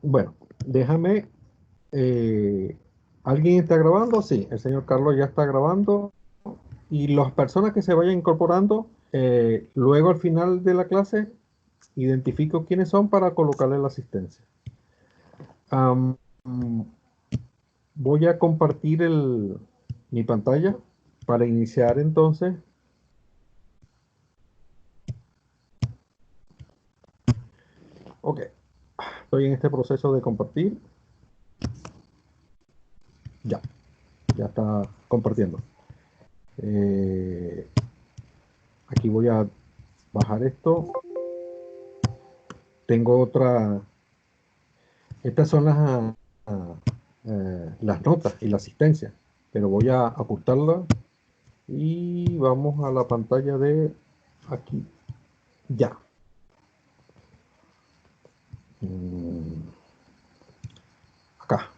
Bueno, déjame. eh, ¿Alguien está grabando? Sí, el señor Carlos ya está grabando. Y las personas que se vayan incorporando, luego al final de la clase, identifico quiénes son para colocarle la asistencia. Am, Voy a compartir mi pantalla para iniciar entonces. Ok, estoy en este proceso de compartir. Ya, ya está compartiendo. Eh, Aquí voy a bajar esto. Tengo otra. Estas son las notas y la asistencia, pero voy a ajustarla y vamos a la pantalla de aquí. Ya. Mm, Acá.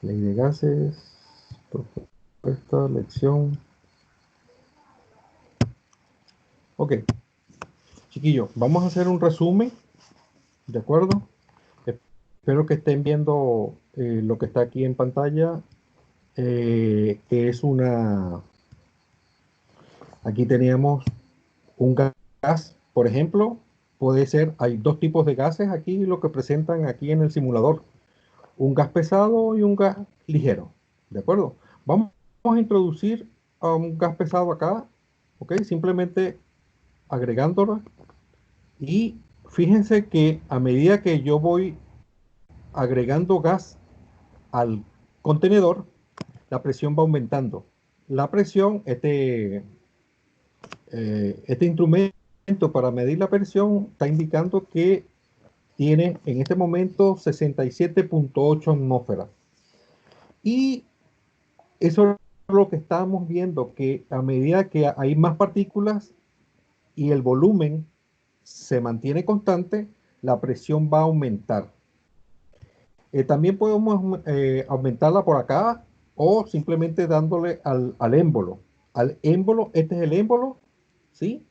Ley de gases, propuesta, lección. Ok, chiquillos, vamos a hacer un resumen, ¿de acuerdo? Espero que estén viendo lo que está aquí en pantalla. Que es aquí teníamos un gas, por ejemplo, puede ser, hay dos tipos de gases aquí, lo que presentan aquí en el simulador, un gas pesado y un gas ligero, ¿de acuerdo? Vamos a introducir a un gas pesado acá, ¿ok? Simplemente agregándolo y fíjense que a medida que yo voy agregando gas al contenedor, la presión va aumentando. La presión, este instrumento para medir la presión está indicando que tiene en este momento 67,8 atmósferas. Y eso es lo que estamos viendo, que a medida que hay más partículas y el volumen se mantiene constante, la presión va a aumentar. También podemos aumentarla por acá o simplemente dándole al émbolo. Al émbolo, este es el émbolo, ¿sí?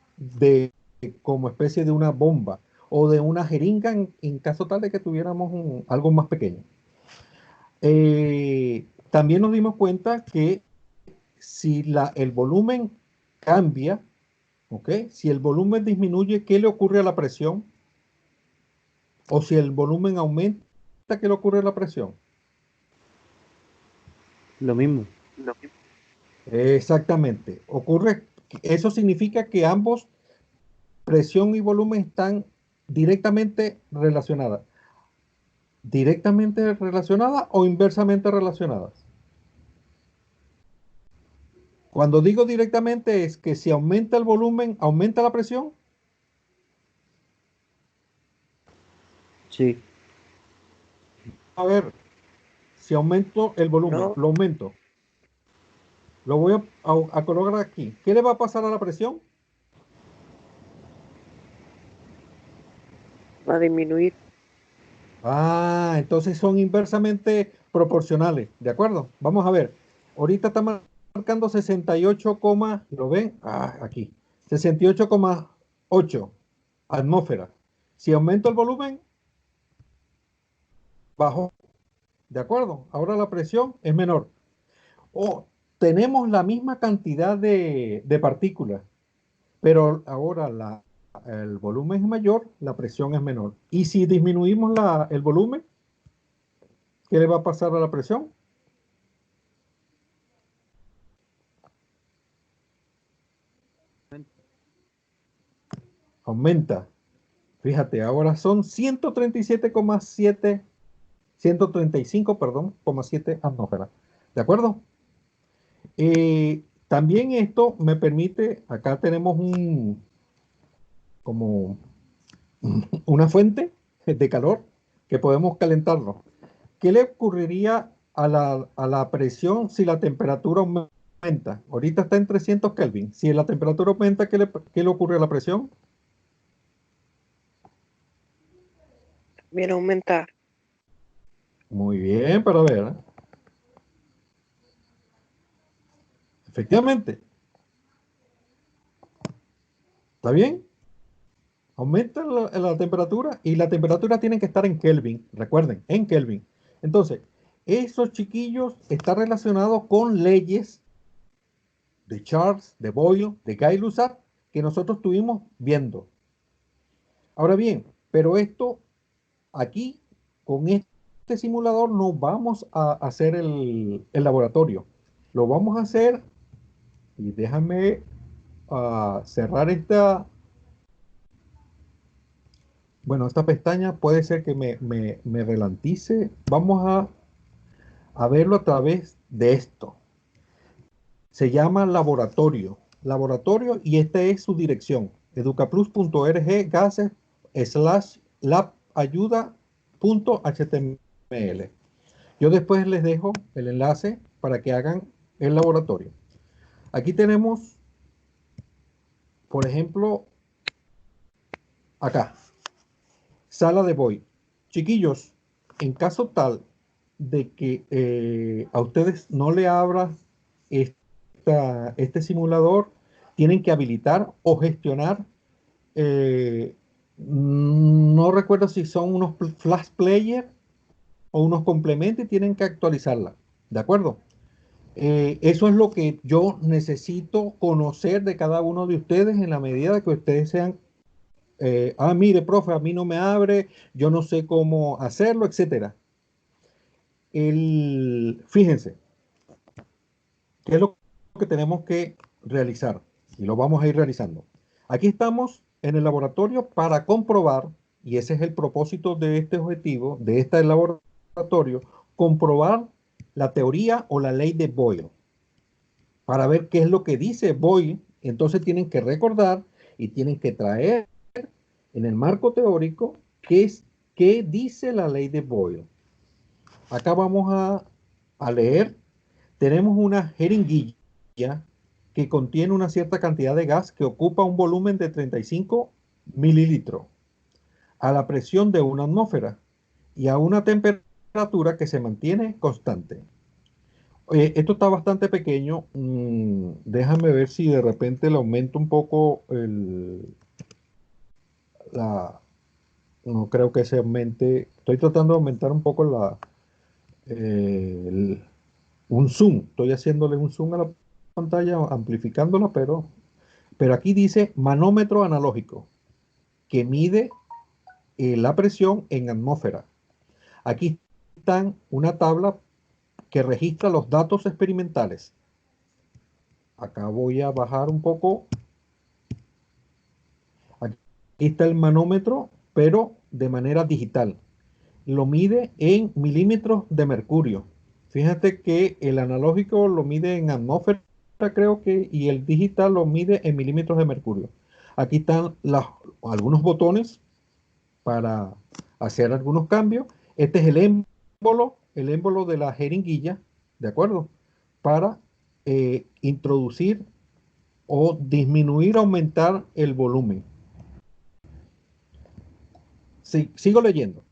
Como especie de una bomba o de una jeringa en caso tal de que tuviéramos algo más pequeño. También nos dimos cuenta que si el volumen cambia, ¿ok? Si el volumen disminuye, ¿qué le ocurre a la presión? O si el volumen aumenta, ¿qué le ocurre a la presión? Lo mismo. Exactamente. Eso significa que ambos, presión y volumen, están directamente relacionadas. ¿Directamente relacionadas o inversamente relacionadas? Cuando digo directamente es que si aumenta el volumen, aumenta la presión. Sí. A ver, si aumento el volumen, No, lo aumento. Lo voy a colocar aquí. ¿Qué le va a pasar a la presión? va a disminuir. Ah, entonces son inversamente proporcionales, ¿de acuerdo? Vamos a ver. Ahorita está marcando 68, ¿lo ven? Ah, aquí. 68,8 atmósferas. Si aumento el volumen, bajo, ¿de acuerdo? Ahora la presión es menor. O tenemos la misma cantidad de partículas, pero ahora el volumen es mayor, la presión es menor. Y si disminuimos el volumen, ¿qué le va a pasar a la presión? Aumenta. Fíjate, ahora son 137,7, 135, perdón, 7 atmósferas. ¿De acuerdo? También esto me permite, acá tenemos como una fuente de calor que podemos calentarlo. ¿Qué le ocurriría a la presión si la temperatura aumenta? Ahorita está en 300 Kelvin. Si la temperatura aumenta, ¿qué le ocurre a la presión? Viene a aumentar. Muy bien, para ver, ¿eh? Efectivamente, ¿está bien? Aumenta la temperatura y la temperatura tiene que estar en Kelvin, recuerden, en Kelvin. Entonces, esos chiquillos están relacionados con leyes de Charles, de Boyle, de Gay-Lussac, que nosotros estuvimos viendo. Ahora bien, pero esto aquí, con este simulador, no vamos a hacer el laboratorio. Lo vamos a hacer, y déjame cerrar esta pestaña puede ser que me relantice. Vamos a verlo a través de esto. Se llama laboratorio. Laboratorio y esta es su dirección. educaplus.org gases/lab-ayuda.html. Yo después les dejo el enlace para que hagan el laboratorio. Aquí tenemos, por ejemplo, acá, sala de Boyd. Chiquillos, en caso tal de que a ustedes no le abra este simulador, tienen que habilitar o gestionar, no recuerdo si son unos flash player o unos complementos y tienen que actualizarla, ¿de acuerdo? Eso es lo que yo necesito conocer de cada uno de ustedes en la medida de que ustedes sean, mire, profe, a mí no me abre, yo no sé cómo hacerlo, etcétera. Fíjense, ¿qué es lo que tenemos que realizar? Y lo vamos a ir realizando. Aquí estamos en el laboratorio para comprobar, y ese es el propósito de este objetivo, de este laboratorio, comprobar la teoría o la ley de Boyle, para ver qué es lo que dice Boyle. Entonces tienen que recordar y tienen que traer en el marco teórico qué dice la ley de Boyle. Acá vamos a leer. Tenemos una jeringuilla que contiene una cierta cantidad de gas que ocupa un volumen de 35 mililitros a la presión de una atmósfera y a una temperatura que se mantiene constante. Esto está bastante pequeño. Déjame ver si de repente le aumento un poco la... No creo que se aumente. Estoy tratando de aumentar un poco un zoom. Estoy haciéndole un zoom a la pantalla, amplificándola, pero aquí dice manómetro analógico, que mide la presión en atmósfera. Aquí están una tabla que registra los datos experimentales. Acá voy a bajar un poco. Aquí está el manómetro, pero de manera digital. Lo mide en milímetros de mercurio. Fíjate que el analógico lo mide en atmósfera, creo que, y el digital lo mide en milímetros de mercurio. Aquí están algunos botones para hacer algunos cambios. Este es el émbolo de la jeringuilla, ¿de acuerdo? Para introducir o disminuir, aumentar el volumen. Sigo leyendo.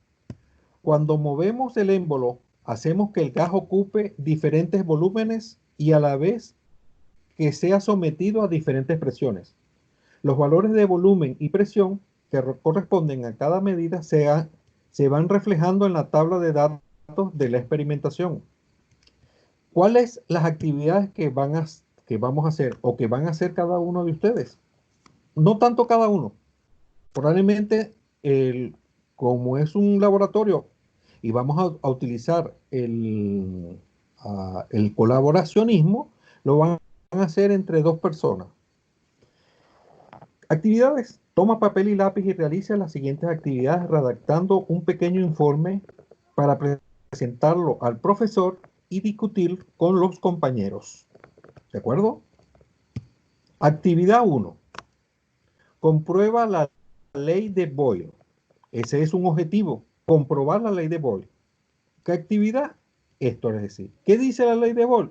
Cuando movemos el émbolo, hacemos que el gas ocupe diferentes volúmenes y a la vez que sea sometido a diferentes presiones. Los valores de volumen y presión que corresponden a cada medida se van reflejando en la tabla de datos de la experimentación. ¿Cuáles las actividades que vamos a hacer o que van a hacer cada uno de ustedes? No tanto cada uno. Probablemente, como es un laboratorio y vamos a utilizar el colaboracionismo, lo van a hacer entre dos personas. Actividades. Toma papel y lápiz y realiza las siguientes actividades redactando un pequeño informe para presentarlo al profesor y discutir con los compañeros. ¿De acuerdo? Actividad 1. Comprueba la ley de Boyle. Ese es un objetivo, comprobar la ley de Boyle. ¿Qué actividad? Esto es decir, ¿qué dice la ley de Boyle?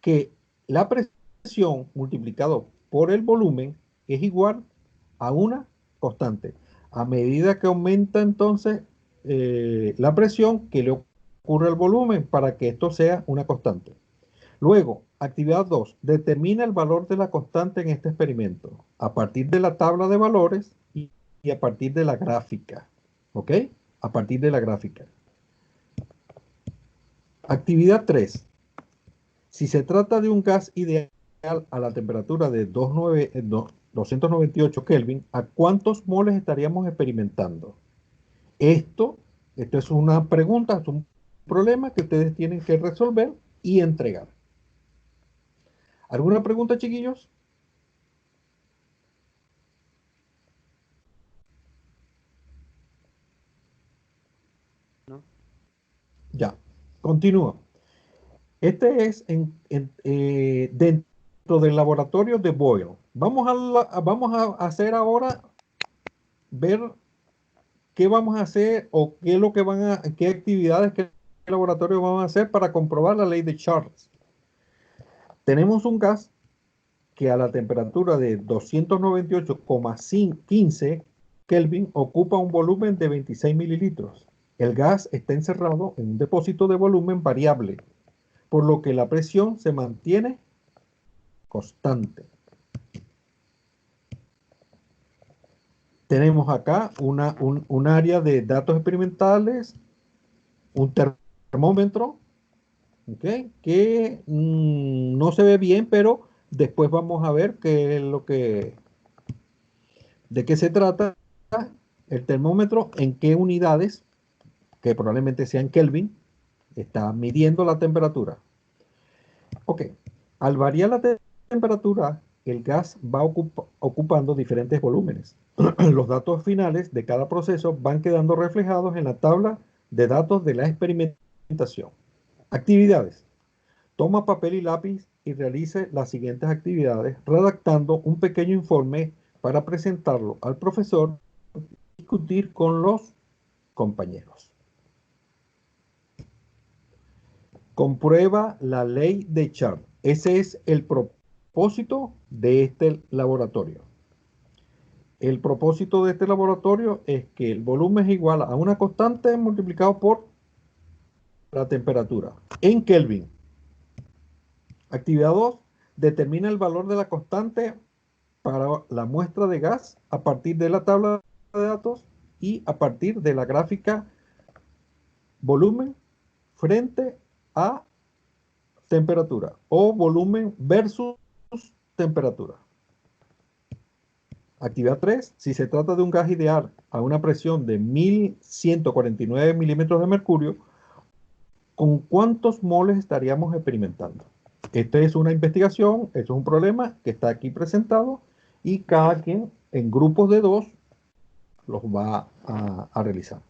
Que la presión multiplicado por el volumen es igual a una constante. A medida que aumenta entonces la presión, ¿qué le ocurre al volumen para que esto sea una constante? Luego, actividad 2. Determina el valor de la constante en este experimento a partir de la tabla de valores a partir de la gráfica. ¿Ok? A partir de la gráfica. Actividad 3. Si se trata de un gas ideal a la temperatura de 298 Kelvin, ¿a cuántos moles estaríamos experimentando? Esto es una pregunta, es un problema que ustedes tienen que resolver y entregar. ¿Alguna pregunta, chiquillos? ¿no? Ya, continúo. Este es dentro del laboratorio de Boyle. Vamos a hacer ahora, ver qué vamos a hacer o qué es lo que qué actividades, qué laboratorio vamos a hacer para comprobar la ley de Charles. Tenemos un gas que a la temperatura de 298,15 Kelvin ocupa un volumen de 26 mililitros. El gas está encerrado en un depósito de volumen variable, por lo que la presión se mantiene constante. Tenemos acá un área de datos experimentales, un termómetro, ¿okay? Que no se ve bien, pero después vamos a ver qué es de qué se trata el termómetro, en qué unidades, que probablemente sean Kelvin, está midiendo la temperatura. Ok, al variar la temperatura, el gas va ocupando diferentes volúmenes. Los datos finales de cada proceso van quedando reflejados en la tabla de datos de la experimentación. Actividades. Toma papel y lápiz y realice las siguientes actividades, redactando un pequeño informe para presentarlo al profesor y discutir con los compañeros. Comprueba la ley de Charles. Ese es el propósito de este laboratorio. El propósito de este laboratorio es que el volumen es igual a una constante multiplicado por la temperatura en Kelvin. Actividad 2. Determina el valor de la constante para la muestra de gas a partir de la tabla de datos y a partir de la gráfica volumen frente a temperatura o volumen versus temperatura. Actividad 3. Si se trata de un gas ideal a una presión de 1149 milímetros de mercurio, ¿con cuántos moles estaríamos experimentando? Esta es una investigación, esto es un problema que está aquí presentado y cada quien en grupos de 2 los va a realizar.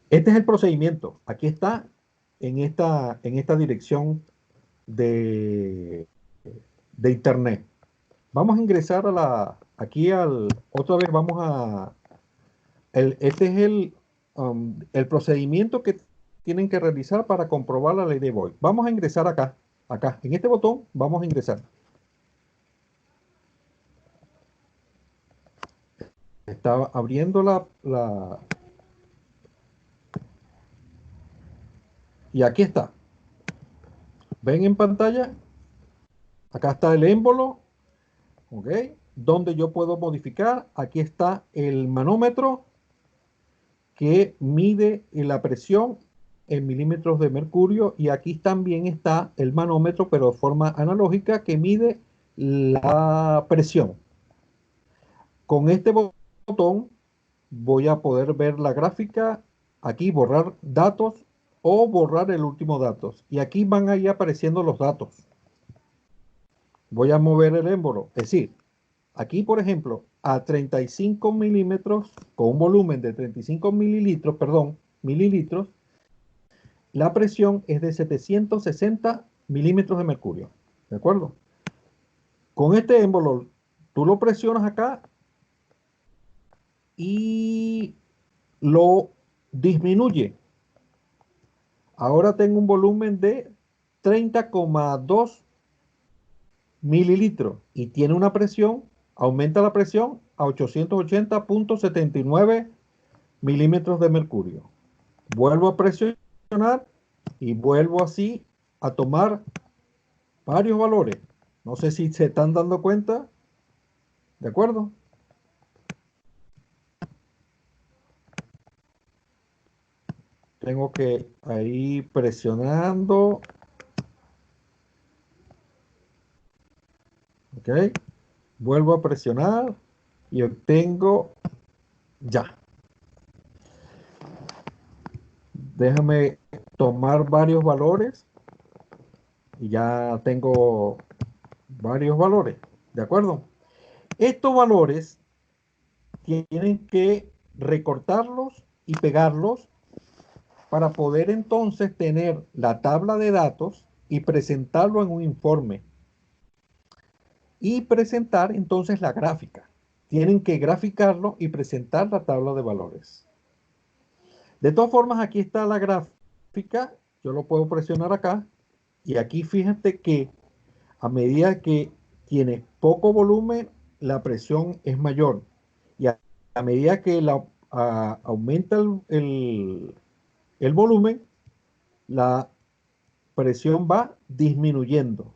Este es el procedimiento. Aquí está en esta dirección de internet. Vamos a ingresar otra vez vamos este es el procedimiento que tienen que realizar para comprobar la ley de Boyle. Vamos a ingresar acá, en este botón vamos a ingresar. Estaba abriendo y aquí está. ¿Ven en pantalla? Acá está el émbolo, ¿ok? Donde yo puedo modificar. Aquí está el manómetro que mide la presión en milímetros de mercurio y aquí también está el manómetro, pero de forma analógica, que mide la presión. Con este botón voy a poder ver la gráfica, aquí borrar datos o borrar el último datos. Y aquí van a ir apareciendo los datos. Voy a mover el émbolo, es decir, aquí por ejemplo, a 35 milímetros, con un volumen de 35 mililitros, mililitros, la presión es de 760 milímetros de mercurio. ¿De acuerdo? Con este émbolo, tú lo presionas acá y lo disminuye. Ahora tengo un volumen de 30,2 mililitros y tiene una presión, aumenta la presión a 880,79 milímetros de mercurio. Vuelvo a presionar y vuelvo así a tomar varios valores. No sé si se están dando cuenta. ¿De acuerdo? Tengo que ahí presionando. Ok. Vuelvo a presionar y obtengo ya. Déjame tomar varios valores y ya tengo varios valores. ¿De acuerdo? Estos valores tienen que recortarlos y pegarlos para poder entonces tener la tabla de datos y presentarlo en un informe y presentar entonces la gráfica. Tienen que graficarlo y presentar la tabla de valores. De todas formas, aquí está la gráfica. Yo lo puedo presionar acá y aquí fíjate que a medida que tiene poco volumen, la presión es mayor. Y a medida que aumenta el volumen, la presión va disminuyendo.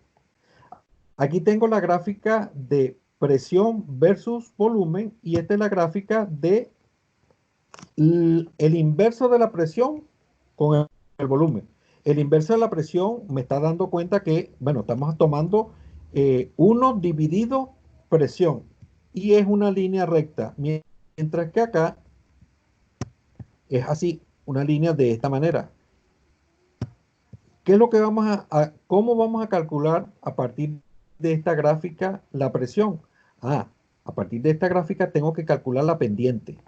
Aquí tengo la gráfica de presión versus volumen y esta es la gráfica de el inverso de la presión con el volumen. El inverso de la presión me está dando cuenta que, bueno, estamos tomando 1 dividido presión y es una línea recta, mientras que acá es así, una línea de esta manera. ¿Qué es lo que cómo vamos a calcular a partir de esta gráfica la presión? A partir de esta gráfica tengo que calcular la pendiente.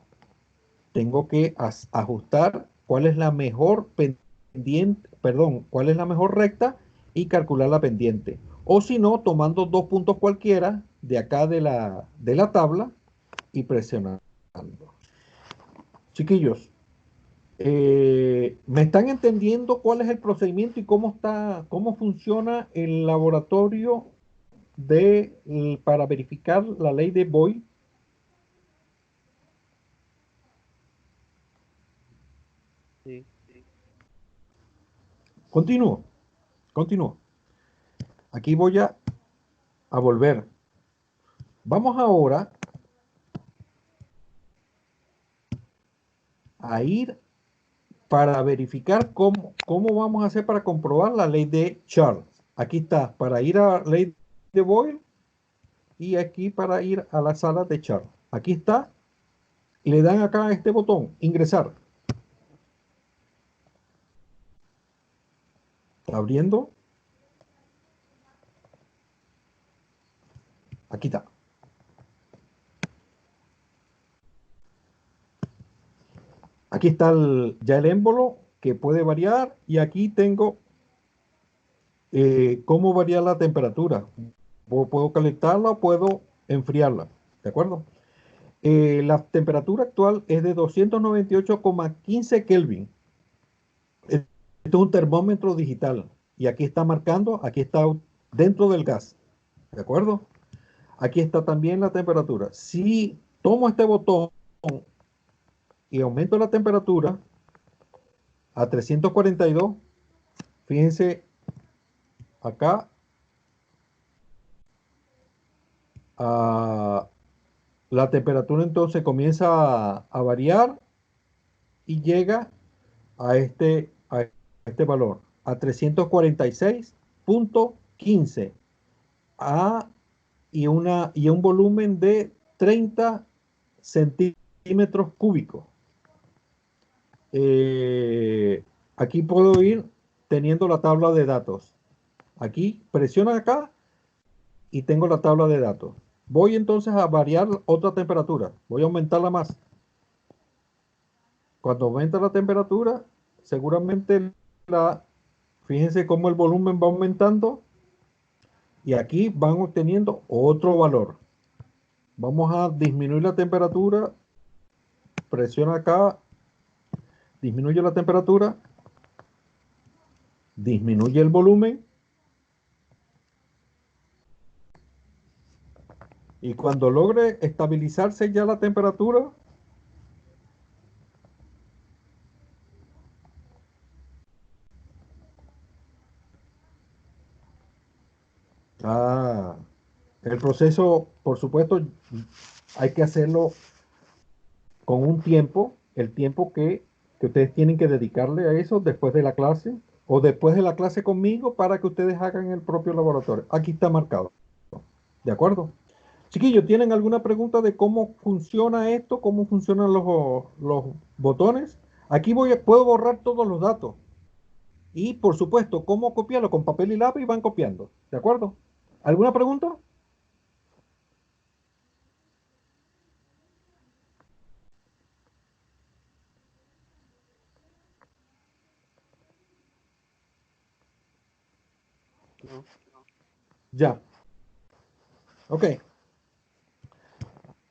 Tengo que ajustar cuál es la mejor pendiente, perdón, cuál es la mejor recta y calcular la pendiente. O si no, tomando dos puntos cualquiera de acá de la tabla y presionando. Chiquillos, ¿me están entendiendo cuál es el procedimiento y cómo funciona el laboratorio para verificar la ley de Boyle? Sí. Continúo, continúo. Aquí voy a volver. Vamos ahora a ir para verificar cómo vamos a hacer para comprobar la ley de Charles. Aquí está, para ir a la ley de Boyle y aquí para ir a la sala de Charles. Aquí está, y le dan acá a este botón, ingresar. Está abriendo. Aquí está. Aquí está ya el émbolo que puede variar y aquí tengo cómo variar la temperatura. Puedo calentarla o puedo enfriarla. ¿De acuerdo? La temperatura actual es de 298,15 Kelvin. Esto es un termómetro digital y aquí está marcando, aquí está dentro del gas. ¿De acuerdo? Aquí está también la temperatura. Si tomo este botón y aumento la temperatura a 342, fíjense acá, la temperatura entonces comienza a variar y llega a este valor, a 346,15 a, y un volumen de 30 centímetros cúbicos. Aquí puedo ir teniendo la tabla de datos. Aquí presiono acá y tengo la tabla de datos. Voy entonces a variar otra temperatura. Voy a aumentarla más. Cuando aumenta la temperatura, seguramente fíjense cómo el volumen va aumentando y aquí van obteniendo otro valor. Vamos a disminuir la temperatura. Presiona acá, disminuye la temperatura, disminuye el volumen y cuando logre estabilizarse ya la temperatura, ah, el proceso, por supuesto, hay que hacerlo con un tiempo, el tiempo que que ustedes tienen que dedicarle a eso después de la clase o después de la clase conmigo para que ustedes hagan el propio laboratorio. Aquí está marcado. ¿De acuerdo? Chiquillos, ¿tienen alguna pregunta de cómo funciona esto? ¿Cómo funcionan los botones? Aquí puedo borrar todos los datos. Y por supuesto, ¿cómo copiarlo? Con papel y lápiz van copiando. ¿De acuerdo? ¿Alguna pregunta? No. Ya. Ok.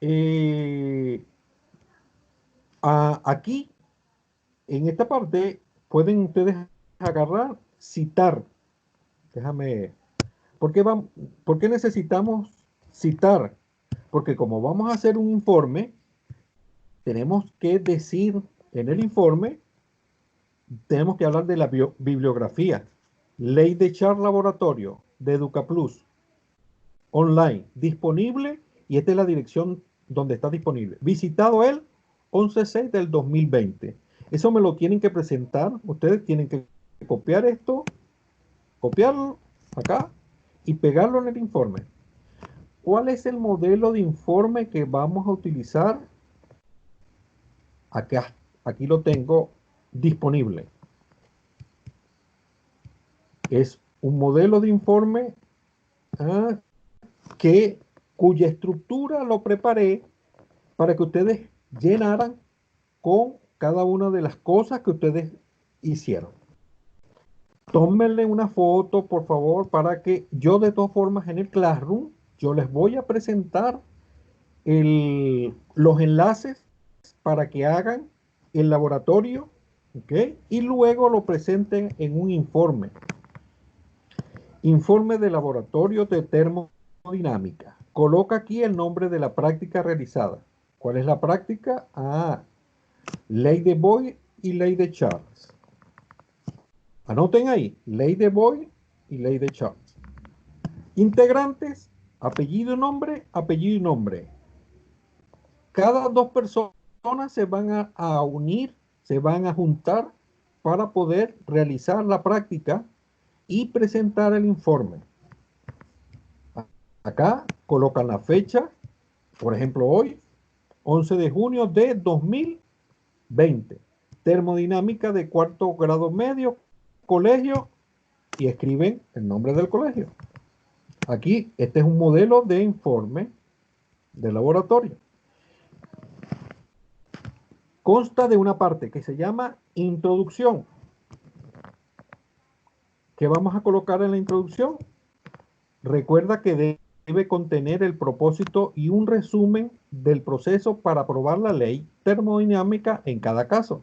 Eh, aquí, en esta parte, pueden ustedes agarrar, citar. Déjame. ¿Por qué, por qué necesitamos citar? Porque como vamos a hacer un informe, tenemos que decir en el informe, tenemos que hablar de la bibliografía. Ley de Char Laboratorio de EducaPlus, online, disponible, y esta es la dirección donde está disponible. Visitado el 11/6 del 2020. Eso me lo tienen que presentar. Ustedes tienen que copiar esto, copiarlo acá y pegarlo en el informe. ¿Cuál es el modelo de informe que vamos a utilizar? Acá, aquí lo tengo disponible. Es un modelo de informe ah, cuya estructura lo preparé para que ustedes llenaran con cada una de las cosas que ustedes hicieron. Tómenle una foto, por favor, para que yo de todas formas en el Classroom, yo les voy a presentar los enlaces para que hagan el laboratorio, ¿ok? Y luego lo presenten en un informe. Informe de laboratorio de termodinámica. Coloca aquí el nombre de la práctica realizada. ¿Cuál es la práctica? Ley de Boyle y ley de Charles. Anoten ahí, ley de Boyle y ley de Charles. Integrantes, apellido y nombre. Cada dos personas se van a unir, se van a juntar para poder realizar la práctica y presentar el informe. Acá colocan la fecha, por ejemplo hoy, 11 de junio de 2020. Termodinámica de cuarto grado medio, colegio, y escriben el nombre del colegio. Aquí, este es un modelo de informe de laboratorio. Consta de una parte que se llama introducción. ¿Qué vamos a colocar en la introducción? Recuerda que debe contener el propósito y un resumen del proceso para aprobar la ley termodinámica en cada caso.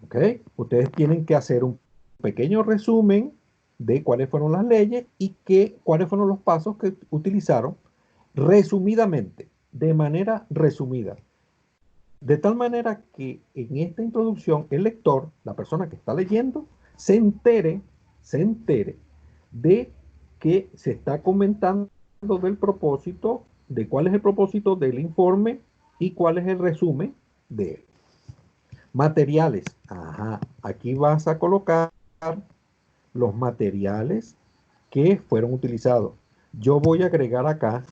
¿Ok? Ustedes tienen que hacer un pequeño resumen de cuáles fueron las leyes y cuáles fueron los pasos que utilizaron resumidamente, de manera resumida. De tal manera que en esta introducción el lector, la persona que está leyendo, se entere de que se está comentando del propósito, de cuál es el propósito del informe y cuál es el resumen de él. Materiales. Ajá, aquí vas a colocar los materiales que fueron utilizados. Yo voy a agregar acá,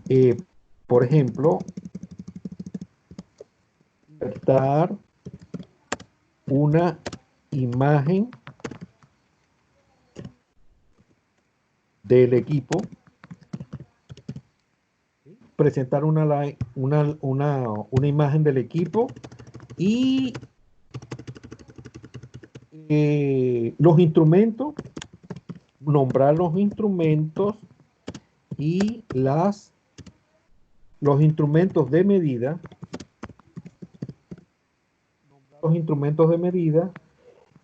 eh, por ejemplo, insertar una imagen del equipo, presentar una imagen del equipo y los instrumentos, nombrar los instrumentos y los instrumentos de medida,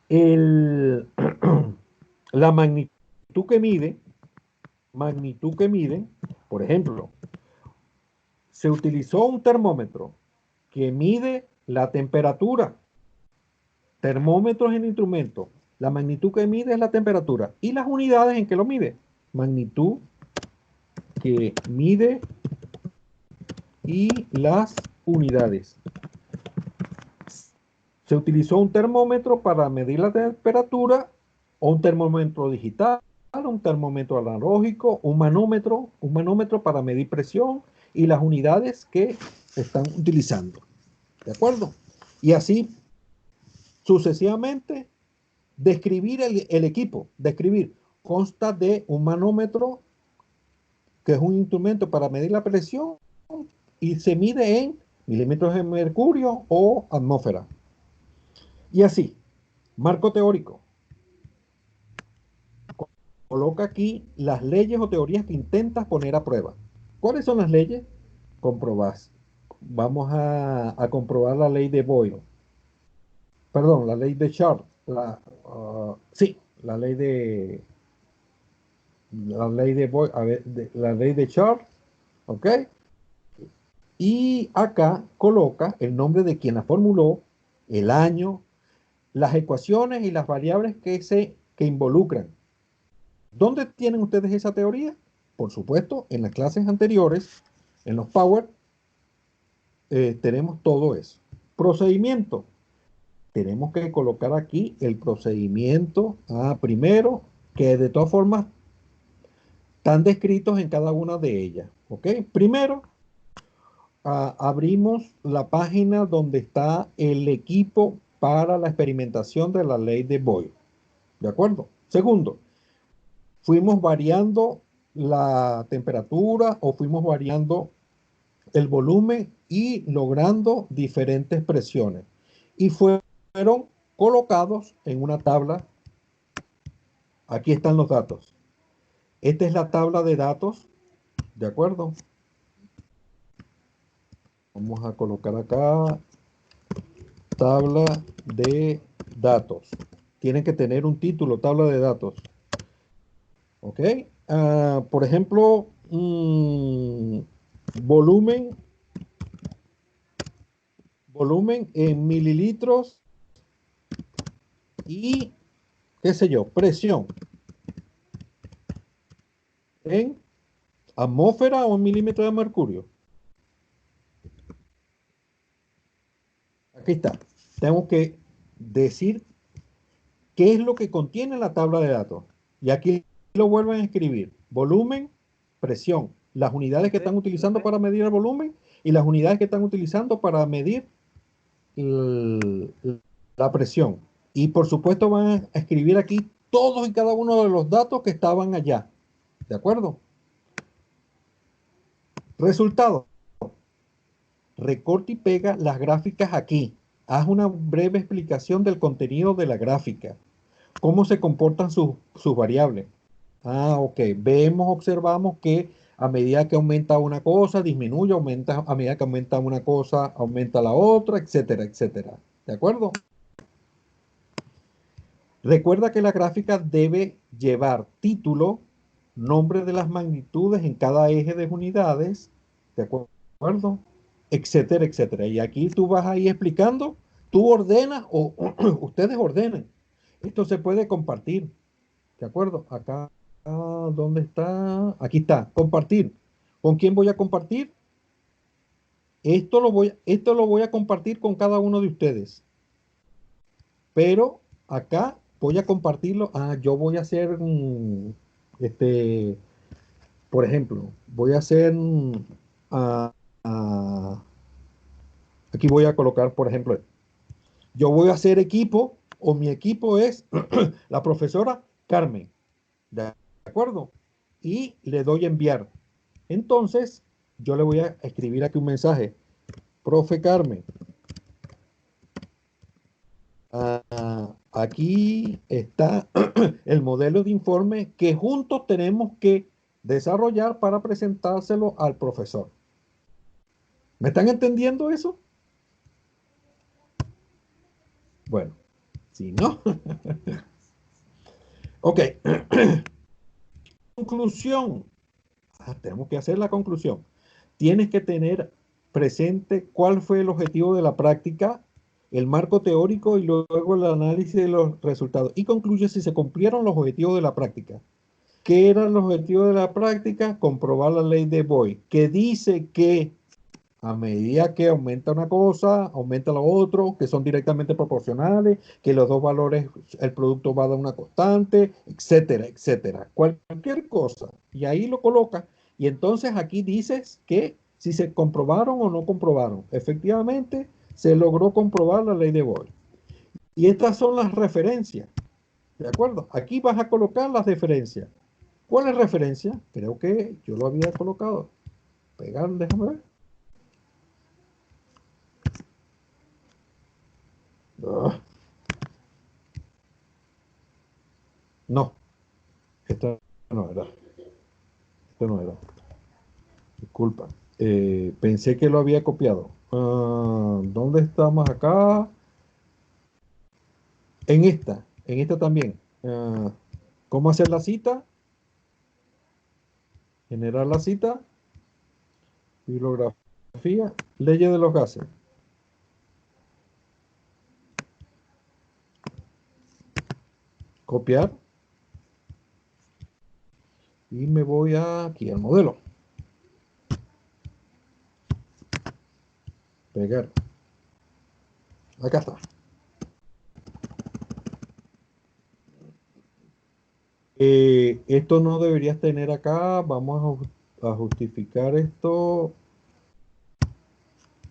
el, la magnitud que mide, por ejemplo, se utilizó un termómetro que mide la temperatura, termómetros en instrumento, la magnitud que mide es la temperatura y las unidades en que lo mide, magnitud que mide y las unidades. Se utilizó un termómetro para medir la temperatura, o un termómetro digital, un termómetro analógico, un manómetro para medir presión y las unidades que están utilizando. ¿De acuerdo? Y así sucesivamente. Describir el equipo. Describir consta de un manómetro, que es un instrumento para medir la presión, y se mide en milímetros de mercurio o atmósfera. Y así, marco teórico. Coloca aquí las leyes o teorías que intentas poner a prueba. ¿Cuáles son las leyes? Comprobás. Vamos a comprobar la ley de Boyle. Perdón, la ley de Charles. Sí, la ley de Boyle, a ver, la ley de Charles, ¿ok? Y acá coloca el nombre de quien la formuló, el año, las ecuaciones y las variables que involucran. ¿Dónde tienen ustedes esa teoría? Por supuesto, en las clases anteriores, en los Power, tenemos todo eso. Procedimiento. Tenemos que colocar aquí el procedimiento primero, que de todas formas están descritos en cada una de ellas. ¿Ok? Primero, abrimos la página donde está el equipo para la experimentación de la ley de Boyle. ¿De acuerdo? Segundo, fuimos variando la temperatura o fuimos variando el volumen y logrando diferentes presiones. Y fueron colocados en una tabla. Aquí están los datos. Esta es la tabla de datos. ¿De acuerdo? Vamos a colocar acá tabla de datos. Tiene que tener un título, tabla de datos. ¿Ok? Por ejemplo, volumen en mililitros y, qué sé yo, presión en atmósfera o en milímetros de mercurio. Aquí está. Tengo que decir qué es lo que contiene la tabla de datos. Y aquí lo vuelven a escribir. Volumen, presión. Las unidades que están utilizando para medir el volumen y las unidades que están utilizando para medir la presión. Y por supuesto van a escribir aquí todos y cada uno de los datos que estaban allá. ¿De acuerdo? Resultado. Recorta y pega las gráficas aquí. Haz una breve explicación del contenido de la gráfica. ¿Cómo se comportan sus variables? Ok. Observamos que a medida que aumenta una cosa, disminuye, aumenta, a medida que aumenta una cosa, aumenta la otra, etcétera, etcétera. ¿De acuerdo? Recuerda que la gráfica debe llevar título, nombre de las magnitudes en cada eje de unidades, ¿de acuerdo? Etcétera, etcétera. Y aquí tú vas ahí explicando, tú ordenas o ustedes ordenan. Esto se puede compartir, ¿de acuerdo? Acá, ¿dónde está? Aquí está, compartir. ¿Con quién voy a compartir? Esto lo voy a compartir con cada uno de ustedes. Pero acá voy a compartirlo. Yo voy a hacer, por ejemplo, voy a hacer, ah, ah, aquí voy a colocar, por ejemplo, yo voy a hacer equipo, o mi equipo es la profesora Carmen. ¿De acuerdo? Y le doy enviar. Entonces, yo le voy a escribir aquí un mensaje. Profe Carmen, aquí está el modelo de informe que juntos tenemos que desarrollar para presentárselo al profesor. ¿Me están entendiendo eso? Bueno, si no. Ok. Conclusión. Tenemos que hacer la conclusión. Tienes que tener presente cuál fue el objetivo de la práctica, el marco teórico y luego el análisis de los resultados. Y concluye si se cumplieron los objetivos de la práctica. ¿Qué eran los objetivos de la práctica? Comprobar la ley de Boyle, que dice que A medida que aumenta una cosa, aumenta lo otro, que son directamente proporcionales, que los dos valores, el producto va a dar una constante, etcétera, etcétera. Cualquier cosa. Y ahí lo colocas. Y entonces aquí dices que si se comprobaron o no comprobaron. Efectivamente, se logró comprobar la ley de Boyle. Y estas son las referencias. ¿De acuerdo? Aquí vas a colocar las referencias. ¿Cuál es referencia? Creo que yo lo había colocado. Pegar, déjame ver. Ah, no, esta no era. Esta no era. Disculpa. Pensé que lo había copiado. ¿Dónde estamos acá? En esta también. ¿Cómo hacer la cita? Generar la cita. Bibliografía. Leyes de los gases. Copiar. Y me voy aquí al modelo. Pegar. Acá está. Esto no deberías tener acá. Vamos a justificar esto.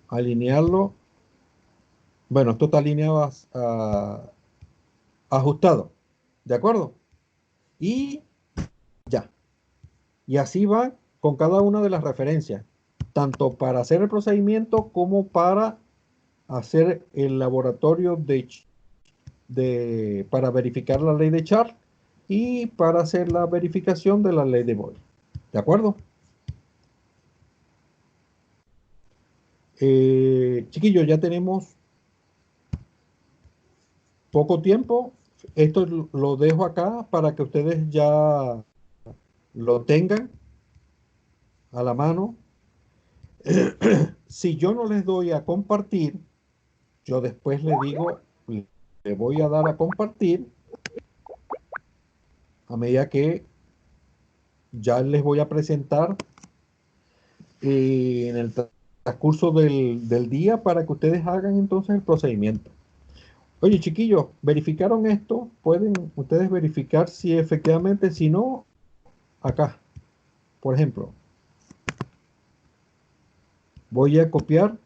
Alinearlo. Bueno, esto está alineado ajustado. ¿De acuerdo? Y ya. Y así va con cada una de las referencias, tanto para hacer el procedimiento como para hacer el laboratorio para verificar la ley de Char y para hacer la verificación de la ley de Boyle. ¿De acuerdo? Chiquillos, ya tenemos poco tiempo. Esto lo dejo acá para que ustedes ya lo tengan a la mano. Si yo no les doy a compartir, yo después le digo, le voy a dar a compartir a medida que ya les voy a presentar en el transcurso del día para que ustedes hagan entonces el procedimiento. Oye, chiquillos, ¿verificaron esto? Pueden ustedes verificar si efectivamente, si no, acá, por ejemplo, voy a copiar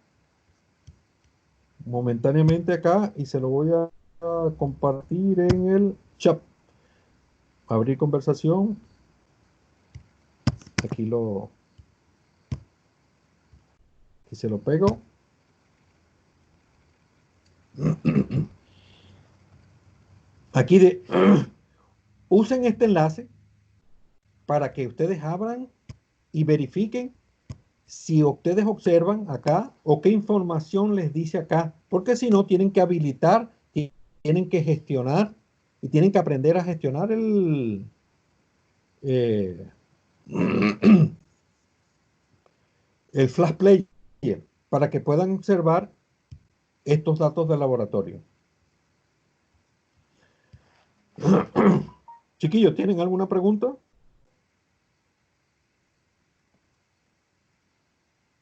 momentáneamente acá y se lo voy a compartir en el chat. Abrir conversación. Aquí aquí se lo pego. Aquí usen este enlace para que ustedes abran y verifiquen si ustedes observan acá o qué información les dice acá, porque si no tienen que habilitar, tienen que gestionar y tienen que aprender a gestionar eh, el Flash Player para que puedan observar estos datos del laboratorio. Chiquillos, ¿tienen alguna pregunta?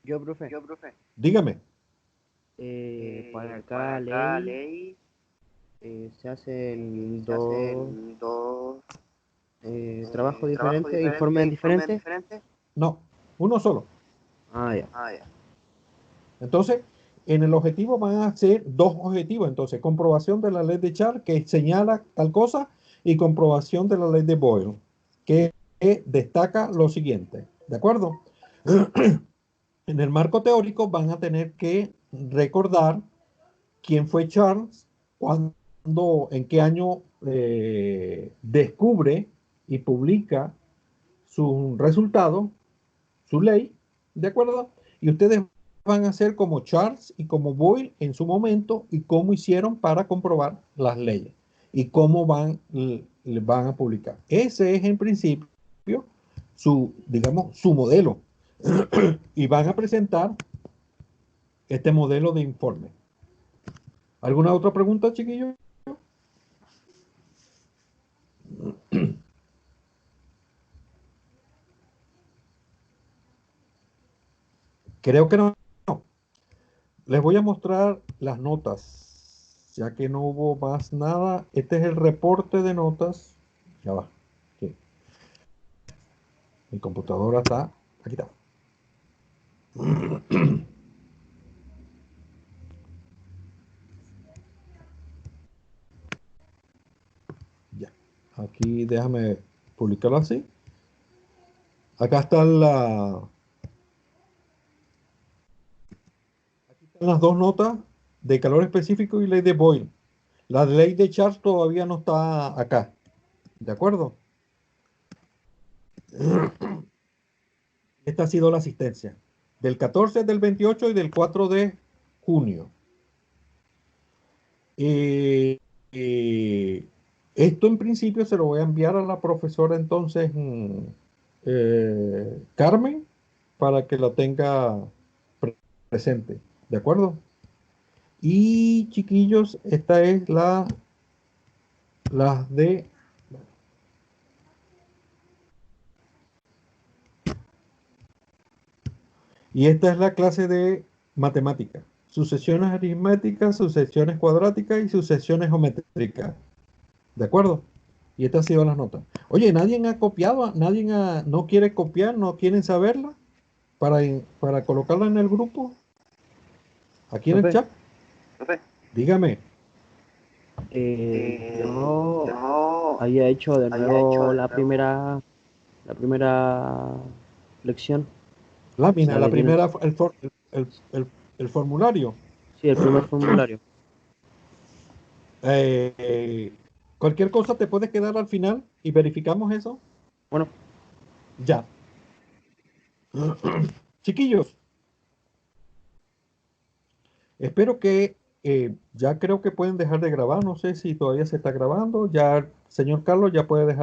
Yo, profe, Dígame. para cada ley se hacen dos trabajos diferentes, informes diferentes. No, uno solo. Ah, ya. Entonces, en el objetivo van a ser dos objetivos. Entonces, comprobación de la ley de Char que señala tal cosa y comprobación de la ley de Boyle que destaca lo siguiente. ¿De acuerdo? En el marco teórico van a tener que recordar quién fue Charles, cuándo, en qué año descubre y publica su resultado, su ley, ¿de acuerdo? Y ustedes van a hacer como Charles y como Boyle en su momento y cómo hicieron para comprobar las leyes y cómo van a publicar. Ese es en principio digamos, su modelo. Y van a presentar este modelo de informe. ¿Alguna otra pregunta, chiquillos? Creo que no. les voy a mostrar las notas, ya que no hubo más nada. Este es el reporte de notas. Ya va. Aquí. Mi computadora está. Aquí está. Ya. Aquí déjame publicarlo así. Acá están las dos notas de calor específico y ley de Boyle. La ley de Charles todavía no está acá. ¿De acuerdo? Esta ha sido la asistencia del 14, del 28 y del 4 de junio. Eh, eh, Esto en principio se lo voy a enviar a la profesora entonces Carmen para que la tenga presente. ¿De acuerdo? Y chiquillos, esta es la de... Y esta es la clase de matemática. Sucesiones aritméticas, sucesiones cuadráticas y sucesiones geométricas. ¿De acuerdo? Y estas han sido las notas. Oye, nadie ha copiado, no quiere copiar, no quieren saberla para colocarla en el grupo, aquí en el Profe, chat. Dígame. yo había hecho de nuevo la primera lección. O Lámina, sea la que tiene, primera, el formulario. sí, el primer formulario. Eh, Cualquier cosa te puedes quedar al final y verificamos eso. Bueno, Ya. Chiquillos, espero que ya creo que pueden dejar de grabar. No sé si todavía se está grabando. Ya, señor Carlos, ya puede dejar.